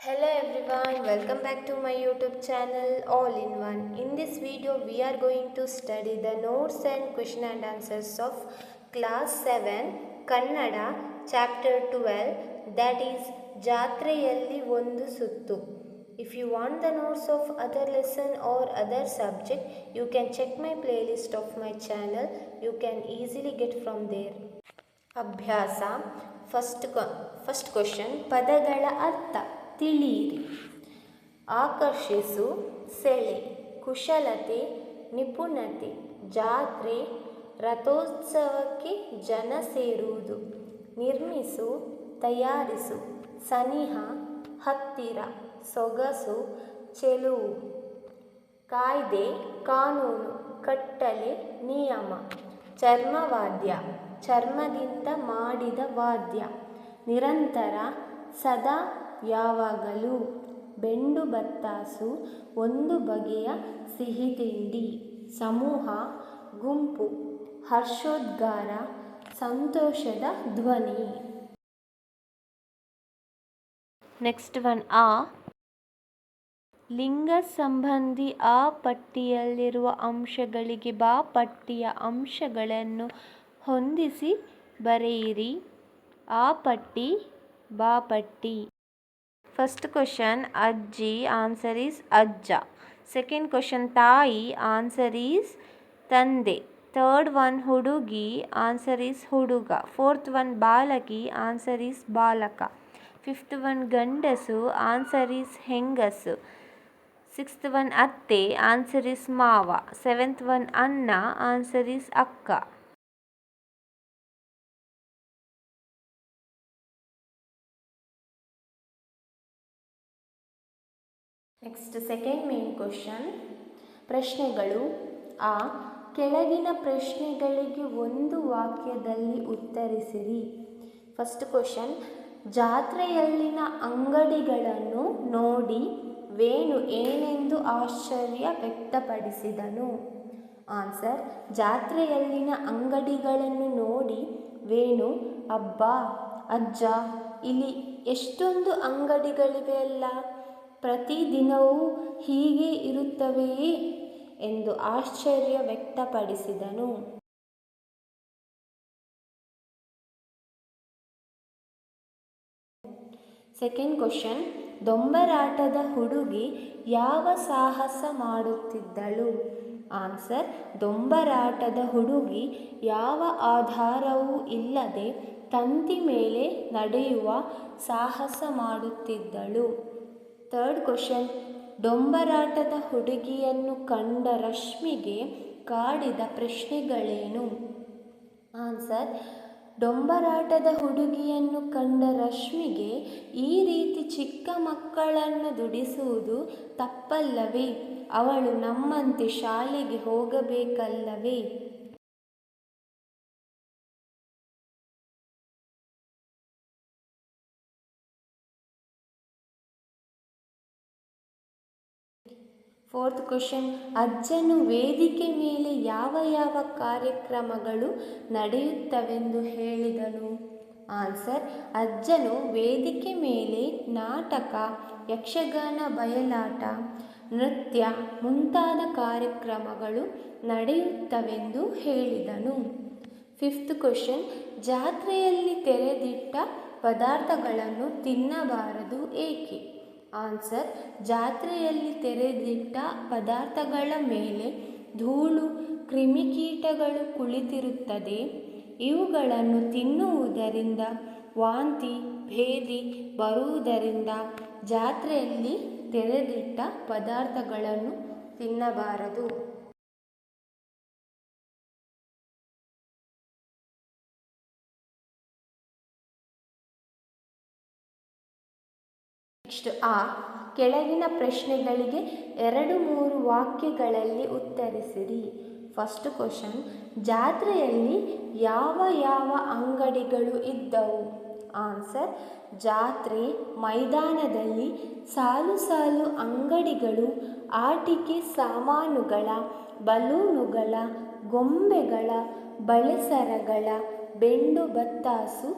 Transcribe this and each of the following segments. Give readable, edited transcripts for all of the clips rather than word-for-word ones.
Hello everyone, welcome back to my YouTube channel All in One. In this video we are going to study the notes and question and answers of class 7 Kannada chapter 12, that is Jatreyalli Ondu Suttu. If you want the notes of other lesson or other subject, you can check my playlist of my channel. You can easily get from there. ಅಭ್ಯಾಸ first question. ಪದಗಳ ಅರ್ಥ ತಿಳಿಯಿರಿ. ಆಕರ್ಷಿಸು, ಸೆಳೆ, ಕುಶಲತೆ, ನಿಪುಣತೆ, ಜಾತ್ರೆ, ರಥೋತ್ಸವಕ್ಕೆ ಜನ ಸೇರುವುದು, ನಿರ್ಮಿಸು, ತಯಾರಿಸು, ಸನಿಹ, ಹತ್ತಿರ, ಸೊಗಸು, ಚೆಲುವು, ಕಾಯ್ದೆ, ಕಾನೂನು, ಕಟ್ಟಳೆ, ನಿಯಮ, ಚರ್ಮವಾದ್ಯ, ಚರ್ಮದಿಂದ ಮಾಡಿದ ವಾದ್ಯ, ನಿರಂತರ, ಸದಾ, ಯಾವಾಗಲೂ, ಬೆಂಡು ಬತ್ತಾಸು, ಒಂದು ಬಗೆಯ ಸಿಹಿ ತಿಂಡಿ, ಸಮೂಹ, ಗುಂಪು, ಹರ್ಷೋದ್ಗಾರ, ಸಂತೋಷದ ಧ್ವನಿ. ನೆಕ್ಸ್ಟ್ ಒನ್ ಆ. ಲಿಂಗ ಸಂಬಂಧಿ ಆ ಪಟ್ಟಿಯಲ್ಲಿರುವ ಅಂಶಗಳಿಗೆ ಬಾ ಪಟ್ಟಿಯ ಅಂಶಗಳನ್ನು ಹೊಂದಿಸಿ ಬರೆಯಿರಿ. ಆ ಪಟ್ಟಿ, ಬಾ ಪಟ್ಟಿ. ಫಸ್ಟ್ ಕ್ವಶನ್ ಅಜ್ಜಿ, ಆನ್ಸರ್ ಈಸ್ ಅಜ್ಜ. ಸೆಕೆಂಡ್ ಕ್ವಶನ್ ತಾಯಿ, ಆನ್ಸರ್ ಈಸ್ ತಂದೆ. ಥರ್ಡ್ ಒನ್ ಹುಡುಗಿ, ಆನ್ಸರ್ ಈಸ್ ಹುಡುಗ. ಫೋರ್ತ್ ಒನ್ ಬಾಲಕಿ, ಆನ್ಸರ್ ಈಸ್ ಬಾಲಕ. ಫಿಫ್ತ್ ಒನ್ ಗಂಡಸು, ಆನ್ಸರ್ ಈಸ್ ಹೆಂಗಸು. ಸಿಕ್ಸ್ತ್ ಒನ್ ಅತ್ತೆ, ಆನ್ಸರ್ ಈಸ್ ಮಾವ. ಸೆವೆಂತ್ ಒನ್ ಅಣ್ಣ, ಆನ್ಸರ್ ಈಸ್ ಅಕ್ಕ. Next second main question. ಪ್ರಶ್ನೆಗಳು. ಆ. ಕೆಳಗಿನ ಪ್ರಶ್ನೆಗಳಿಗೆ ಒಂದು ವಾಕ್ಯದಲ್ಲಿ ಉತ್ತರಿಸಿರಿ. First question. ಜಾತ್ರೆಯಲ್ಲಿನ ಅಂಗಡಿಗಳನ್ನು ನೋಡಿ ವೇಣು ಏನೆಂದು ಆಶ್ಚರ್ಯ ವ್ಯಕ್ತಪಡಿಸಿದನು. ಆನ್ಸರ್. ಜಾತ್ರೆಯಲ್ಲಿನ ಅಂಗಡಿಗಳನ್ನು ನೋಡಿ ವೇಣು, ಅಬ್ಬಾ ಅಜ್ಜ, ಇಲ್ಲಿ ಎಷ್ಟೊಂದು ಅಂಗಡಿಗಳಿವೆ ಅಲ್ಲ, ಪ್ರತಿದಿನವೂ ಹೀಗೆ ಇರುತ್ತವೆಯೇ ಎಂದು ಆಶ್ಚರ್ಯ ವ್ಯಕ್ತಪಡಿಸಿದನು. Second question. ದೊಂಬರಾಟದ ಹುಡುಗಿ ಯಾವ ಸಾಹಸ ಮಾಡುತ್ತಿದ್ದಳು. ಆನ್ಸರ್. ದೊಂಬರಾಟದ ಹುಡುಗಿ ಯಾವ ಆಧಾರವೂ ಇಲ್ಲದೆ ತಂತಿ ಮೇಲೆ ನಡೆಯುವ ಸಾಹಸ ಮಾಡುತ್ತಿದ್ದಳು. Third question. ಡೊಂಬರಾಟದ ಹುಡುಗಿಯನ್ನು ಕಂಡ ರಶ್ಮಿಗೆ ಕಾಡಿದ ಪ್ರಶ್ನೆಗಳೇನು. ಆನ್ಸರ್. ಡೊಂಬರಾಟದ ಹುಡುಗಿಯನ್ನು ಕಂಡ ರಶ್ಮಿಗೆ ಈ ರೀತಿ ಚಿಕ್ಕ ಮಕ್ಕಳನ್ನು ದುಡಿಸುವುದು ತಪ್ಪಲ್ಲವೇ, ಅವಳು ನಮ್ಮಂತೆ ಶಾಲೆಗೆ ಹೋಗಬೇಕಲ್ಲವೇ. Fourth question. ಅಜ್ಜನು ವೇದಿಕೆ ಮೇಲೆ ಯಾವ ಯಾವ ಕಾರ್ಯಕ್ರಮಗಳು ನಡೆಯುತ್ತವೆಂದು ಹೇಳಿದನು. ಆನ್ಸರ್. ಅಜ್ಜನು ವೇದಿಕೆ ಮೇಲೆ ನಾಟಕ, ಯಕ್ಷಗಾನ, ಬಯಲಾಟ, ನೃತ್ಯ ಮುಂತಾದ ಕಾರ್ಯಕ್ರಮಗಳು ನಡೆಯುತ್ತವೆಂದು ಹೇಳಿದನು. Fifth question. ಜಾತ್ರೆಯಲ್ಲಿ ತೆರೆದಿಟ್ಟ ಪದಾರ್ಥಗಳನ್ನು ತಿನ್ನಬಾರದು ಏಕೆ. ಆನ್ಸರ್. ಜಾತ್ರೆಯಲ್ಲಿ ತೆರೆದಿಟ್ಟ ಪದಾರ್ಥಗಳ ಮೇಲೆ ಧೂಳು, ಕ್ರಿಮಿಕೀಟಗಳು ಕುಳಿತಿರುತ್ತದೆ. ಇವುಗಳನ್ನು ತಿನ್ನುವುದರಿಂದ ವಾಂತಿ ಭೇದಿ ಬರುವುದರಿಂದ ಜಾತ್ರೆಯಲ್ಲಿ ತೆರೆದಿಟ್ಟ ಪದಾರ್ಥಗಳನ್ನು ತಿನ್ನಬಾರದು. ನೆಕ್ಸ್ಟ್ ಆ. ಕೆಳಗಿನ ಪ್ರಶ್ನೆಗಳಿಗೆ 2-3 ವಾಕ್ಯಗಳಲ್ಲಿ ಉತ್ತರಿಸಿರಿ. First question. ಜಾತ್ರೆಯಲ್ಲಿ ಯಾವ ಯಾವ ಅಂಗಡಿಗಳು ಇದ್ದವು. ಆನ್ಸರ್. ಜಾತ್ರೆ ಮೈದಾನದಲ್ಲಿ ಸಾಲು ಸಾಲು ಅಂಗಡಿಗಳು, ಆಟಿಕೆ ಸಾಮಾನುಗಳ, ಬಲೂನುಗಳ, ಗೊಂಬೆಗಳ, ಬಳೆಸರಗಳ, ಬೆಂಡು ಬತ್ತಾಸು,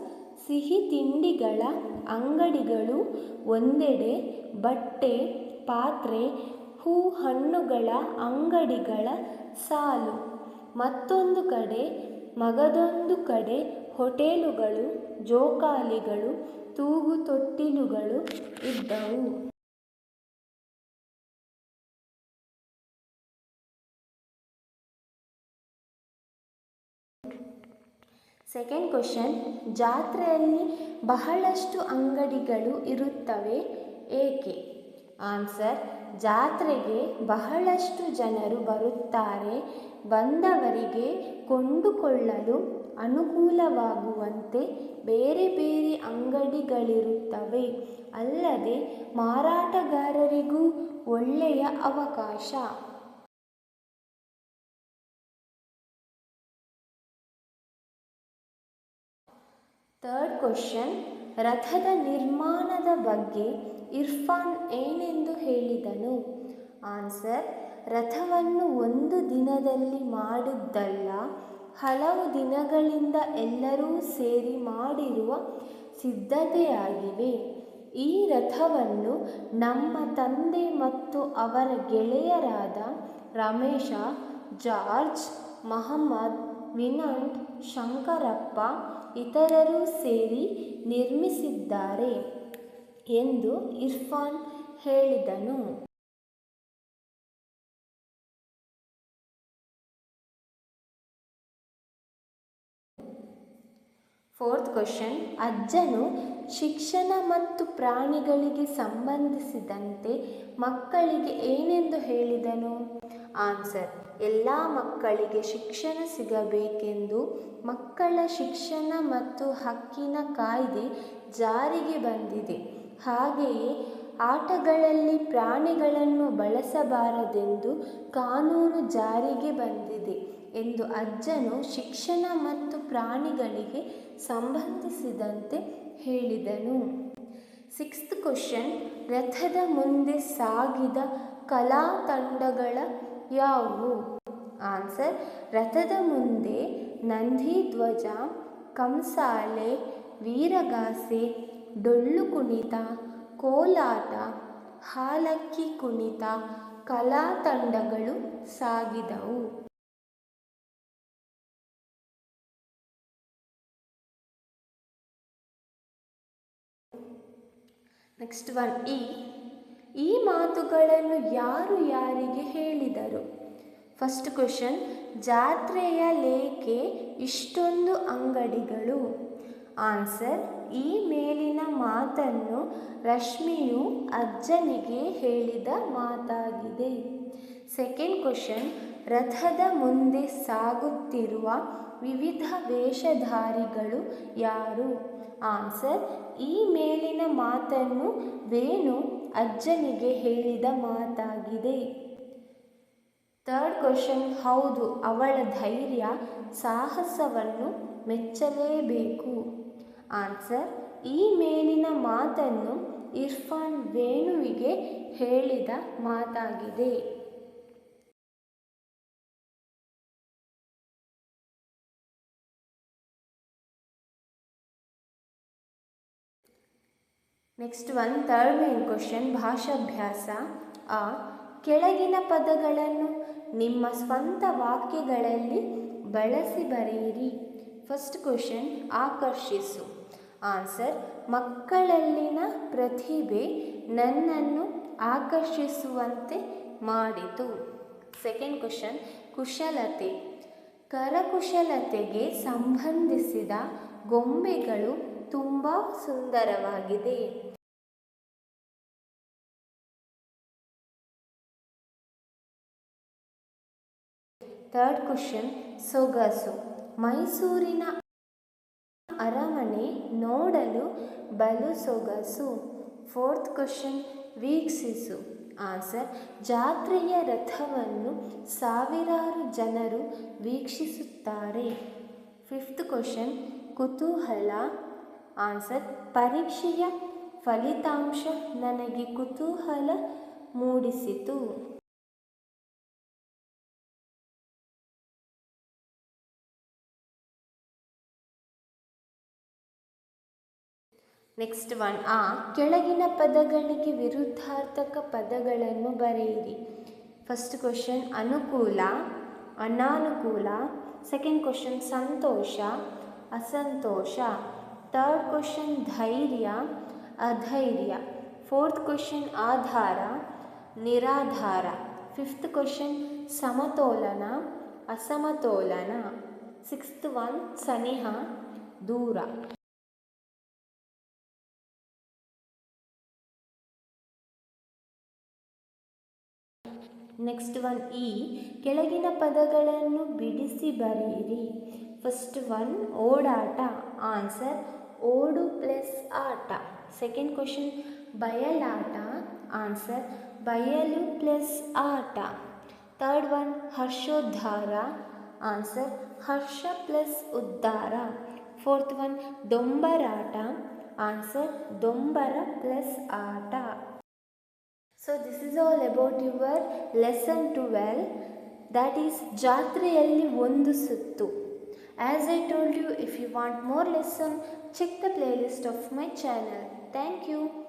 ಸಿಹಿ ತಿಂಡಿಗಳ ಅಂಗಡಿಗಳು ಒಂದೆಡೆ, ಬಟ್ಟೆ, ಪಾತ್ರೆ, ಹೂ ಹಣ್ಣುಗಳ ಅಂಗಡಿಗಳ ಸಾಲು. ಮತ್ತೊಂದು ಕಡೆ ಹೋಟೆಲುಗಳು, ಜೋಕಾಲಿಗಳು, ತೂಗುತೊಟ್ಟಿಲುಗಳು ಇದ್ದವು. ಸೆಕೆಂಡ್ ಕ್ವಶನ್, ಜಾತ್ರೆಯಲ್ಲಿ ಬಹಳಷ್ಟು ಅಂಗಡಿಗಳು ಇರುತ್ತವೆ ಏಕೆ? ಆನ್ಸರ್, ಜಾತ್ರೆಗೆ ಬಹಳಷ್ಟು ಜನರು ಬರುತ್ತಾರೆ. ಬಂದವರಿಗೆ ಕೊಂಡುಕೊಳ್ಳಲು ಅನುಕೂಲವಾಗುವಂತೆ ಬೇರೆ ಬೇರೆ ಅಂಗಡಿಗಳಿರುತ್ತವೆ. ಅಲ್ಲದೆ ಮಾರಾಟಗಾರರಿಗೂ ಒಳ್ಳೆಯ ಅವಕಾಶ. ಥರ್ಡ್ ಕ್ವಶನ್, ರಥದ ನಿರ್ಮಾಣದ ಬಗ್ಗೆ ಇರ್ಫಾನ್ ಏನೆಂದು ಹೇಳಿದನು? ಆನ್ಸರ್, ರಥವನ್ನು ಒಂದು ದಿನದಲ್ಲಿ ಮಾಡಿದ್ದಲ್ಲ, ಹಲವು ದಿನಗಳಿಂದ ಎಲ್ಲರೂ ಸೇರಿ ಮಾಡಿರುವ ಸಿದ್ಧತೆಯಾಗಿವೆ. ಈ ರಥವನ್ನು ನಮ್ಮ ತಂದೆ ಮತ್ತು ಅವರ ಗೆಳೆಯರಾದ ರಮೇಶ, ಜಾರ್ಜ್, ಮಹಮ್ಮದ್, ವಿನಂಟ್, ಶಂಕರಪ್ಪ ಇತರರು ಸೇರಿ ನಿರ್ಮಿಸಿದ್ದಾರೆ ಎಂದು ಇರ್ಫಾನ್ ಹೇಳಿದನು. ಫೋರ್ತ್ ಕ್ವಶನ್, ಅಜ್ಜನು ಶಿಕ್ಷಣ ಮತ್ತು ಪ್ರಾಣಿಗಳಿಗೆ ಸಂಬಂಧಿಸಿದಂತೆ ಮಕ್ಕಳಿಗೆ ಏನೆಂದು ಹೇಳಿದನು? ಆನ್ಸರ್, ಎಲ್ಲ ಮಕ್ಕಳಿಗೆ ಶಿಕ್ಷಣ ಸಿಗಬೇಕೆಂದು ಮಕ್ಕಳ ಶಿಕ್ಷಣ ಮತ್ತು ಹಕ್ಕಿನ ಕಾಯ್ದೆ ಜಾರಿಗೆ ಬಂದಿದೆ. ಹಾಗೆಯೇ ಆಟಗಳಲ್ಲಿ ಪ್ರಾಣಿಗಳನ್ನು ಬಳಸಬಾರದೆಂದು ಕಾನೂನು ಜಾರಿಗೆ ಬಂದಿದೆ ಎಂದು ಅಜ್ಜನು ಶಿಕ್ಷಣ ಮತ್ತು ಪ್ರಾಣಿಗಳಿಗೆ ಸಂಬಂಧಿಸಿದಂತೆ ಹೇಳಿದನು. ಸಿಕ್ಸ್ತ್ ಕ್ವಶನ್, ರಥದ ಮುಂದೆ ಸಾಗಿದ ಕಲಾ ತಂಡಗಳ ಯಾವುವು? ಆನ್ಸರ್, ರಥದ ಮುಂದೆ ನಂದಿಧ್ವಜ, ಕಂಸಾಳೆ, ವೀರಗಾಸೆ, ಡೊಳ್ಳು ಕುಣಿತ, ಕೋಲಾಟ, ಹಾಲಕ್ಕಿ ಕುಣಿತ ಕಲಾ ತಂಡಗಳು ಸಾಗಿದವು. ನೆಕ್ಸ್ಟ್ ಒನ್, ಈ ಮಾತುಗಳನ್ನು ಯಾರು ಯಾರಿಗೆ ಹೇಳಿದರು? ಫಸ್ಟ್ ಕ್ವಶನ್, ಜಾತ್ರೆಯ ಲೇಕೆ ಇಷ್ಟೊಂದು ಅಂಗಡಿಗಳು? ಆನ್ಸರ್, ಈ ಮೇಲಿನ ಮಾತನ್ನು ರಶ್ಮಿಯು ಅಜ್ಜನಿಗೆ ಹೇಳಿದ ಮಾತಾಗಿದೆ. ಸೆಕೆಂಡ್ ಕ್ವಶನ್, ರಥದ ಮುಂದೆ ಸಾಗುತ್ತಿರುವ ವಿವಿಧ ವೇಷಧಾರಿಗಳು ಯಾರು? ಆನ್ಸರ್, ಈ ಮೇಲಿನ ಮಾತನ್ನು ವೇಣು ಅಜ್ಜನಿಗೆ ಹೇಳಿದ ಮಾತಾಗಿದೆ. ಥರ್ಡ್ ಕ್ವಶನ್, ಹೌದು, ಅವಳ ಧೈರ್ಯ ಸಾಹಸವನ್ನು ಮೆಚ್ಚಲೇಬೇಕು. ಆನ್ಸರ್, ಈ ಮೇಲಿನ ಮಾತನ್ನು ಇರ್ಫಾನ್ ವೇಣುವಿಗೆ ಹೇಳಿದ ಮಾತಾಗಿದೆ. Next one, third main question, ಭಾಷಾಭ್ಯಾಸ. ಕೆಳಗಿನ ಪದಗಳನ್ನು ನಿಮ್ಮ ಸ್ವಂತ ವಾಕ್ಯಗಳಲ್ಲಿ ಬಳಸಿ ಬರೆಯಿರಿ. ಫಸ್ಟ್ ಕ್ವಶನ್, ಆಕರ್ಷಿಸು. ಆನ್ಸರ್, ಮಕ್ಕಳಲ್ಲಿನ ಪ್ರತಿಭೆ ನನ್ನನ್ನು ಆಕರ್ಷಿಸುವಂತೆ ಮಾಡಿತು. ಸೆಕೆಂಡ್ ಕ್ವಶನ್, ಕುಶಲತೆ. ಕರಕುಶಲತೆಗೆ ಸಂಬಂಧಿಸಿದ ಗೊಂಬೆಗಳು ತುಂಬ ಸುಂದರವಾಗಿದೆ. ಥರ್ಡ್ ಕ್ವಶನ್, ಸೊಗಸು. ಮೈಸೂರಿನ ಅರಮನೆ ನೋಡಲು ಬಲು ಸೊಗಸು. Fourth question, ವೀಕ್ಷಿಸು. ಆನ್ಸರ್, ಜಾತ್ರೆಯ ರಥವನ್ನು ಸಾವಿರಾರು ಜನರು ವೀಕ್ಷಿಸುತ್ತಾರೆ. ಫಿಫ್ತ್ ಕ್ವಶನ್, ಕುತೂಹಲ. ಆನ್ಸರ್, ಪರೀಕ್ಷೆಯ ಫಲಿತಾಂಶ ನನಗೆ ಕುತೂಹಲ ಮೂಡಿಸಿತು. ನೆಕ್ಸ್ಟ್ ಒನ್ ಕೆಳಗಿನ ಪದಗಳಿಗೆ ವಿರುದ್ಧಾರ್ಥಕ ಪದಗಳನ್ನು ಬರೆಯಿರಿ. ಫಸ್ಟ್ ಕ್ವಶನ್ ಅನುಕೂಲ, ಅನಾನುಕೂಲ. ಸೆಕೆಂಡ್ ಕ್ವಶನ್ ಸಂತೋಷ, ಅಸಂತೋಷ. ಥರ್ಡ್ ಕ್ವಶನ್ ಧೈರ್ಯ, ಅಧೈರ್ಯ. ಫೋರ್ತ್ ಕ್ವಶನ್ ಆಧಾರ, ನಿರಾಧಾರ. ಫಿಫ್ತ್ ಕ್ವಶನ್ ಸಮತೋಲನ, ಅಸಮತೋಲನ. ಸಿಕ್ಸ್ತ್ ಒನ್ ಸನಿಹ, ದೂರ. ನೆಕ್ಸ್ಟ್ ಒನ್ ಕೆಳಗಿನ ಪದಗಳನ್ನು ಬಿಡಿಸಿ ಬರೆಯಿರಿ. ಫಸ್ಟ್ ಒನ್ ಓಡಾಟ, ಆನ್ಸರ್ ಓಡು ಪ್ಲಸ್ ಆಟ. ಸೆಕೆಂಡ್ ಕ್ವಶನ್ ಬಯಲಾಟ, ಆನ್ಸರ್ ಬಯಲು ಪ್ಲಸ್ ಆಟ. ಥರ್ಡ್ ಒನ್ ಹರ್ಷೋದ್ಧಾರ, ಆನ್ಸರ್ ಹರ್ಷ ಪ್ಲಸ್ ಉದ್ಧಾರ. Fourth one ದೊಂಬರಾಟ, answer Dombara plus ಆಟ. So this is all about your lesson 12, that is ಜಾತ್ರೆಯಲ್ಲಿ ಒಂದು ಸುತ್ತು. As I told you, if you want more lesson, check the playlist of my channel. Thank you.